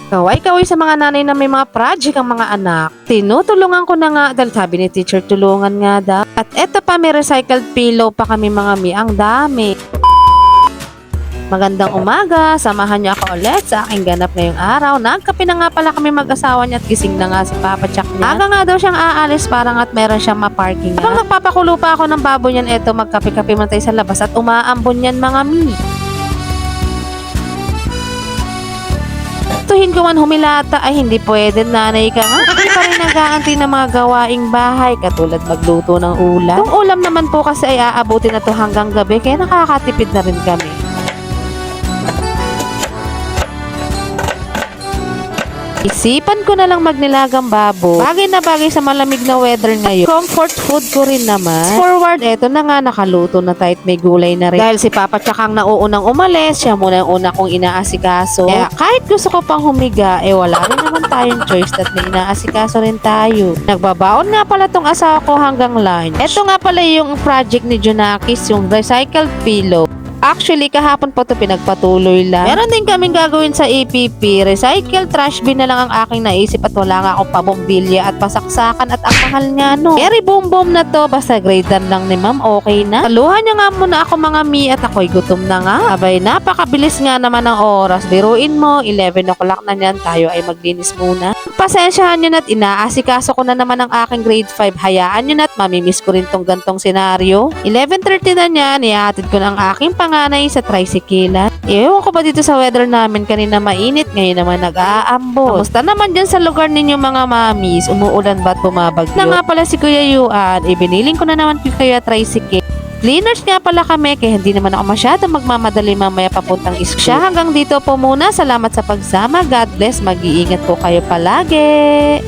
Kaway-kaway sa mga nanay na may mga project ang mga anak. Tinutulungan ko na nga dahil sabi ni teacher tulungan nga daw. At eto pa may recycled pillow pa kami mga mi. Ang dami. Magandang umaga, samahan niyo ako ulit sa aking ganap ngayong araw. Nagkape na nga pala kami mag-asawa niya at gising na nga si Papa Chuck niya. Aga nga daw siyang aalis parang at meron siyang ma-parking. Habang nagpapakulo pa ako ng baboy niyan, eto magkape-kape man tayo sa labas at umaambon yan mga mi. Tuhin ko man humilata ay hindi pwede, nanay ka nga. Hindi pa rin nag-aanti ng mga gawaing bahay katulad magluto ng ulam. Kung ulam naman po kasi ay aabutin na to hanggang gabi kaya nakakatipid na rin kami. Isipan ko na lang magnilagang babo. Bagay na bagay sa malamig na weather ngayon. Comfort food ko rin naman. Forward, eto na nga, nakaluto na tayo at may gulay na rin. Dahil si Papa Chuck ang nauunang umalis, siya muna ang una kong inaasikaso. Kaya kahit gusto ko pang humiga, wala rin naman tayong choice at may inaasikaso rin tayo. Nagbabaon nga pala tong asawa ko hanggang lunch. Eto nga pala yung project ni Junakis, yung recycled pillow. Actually, kahapon po ito pinagpatuloy lang. Meron din kaming gagawin sa EPP. Recycle trash bin na lang ang aking naisip at wala nga akong pabombilya at pasaksakan at ang mahal nga no. Very boom boom na to. Basta grader lang ni ma'am, okay na. Saluhan niya nga muna ako mga mi at ako'y gutom na nga. Abay, napakabilis nga naman ng oras. Biruin mo, 11 o'clock na niyan. Tayo ay maglinis muna. Pasensyahan nyo na't inaasikaso ko na naman ang aking grade 5. Hayaan nyo na't mamimiss ko rin tong gantong senaryo. 11:30 na niyan, ihatid ko na ang aking panganay sa tricycle. Ewan ko ba dito sa weather namin, kanina mainit, ngayon naman nag-aambon. Kamusta naman dyan sa lugar ninyo mga mamis? Umuulan ba't bumabagyo? Na nga pala si Kuya Yuan, ibiniling ko na naman kaya tricycle. Cleaners nga pala kami kaya hindi naman ako masyado magmamadali mamaya papuntang school. Siya hanggang dito po muna. Salamat sa pagsama. God bless. Mag-iingat po kayo palagi.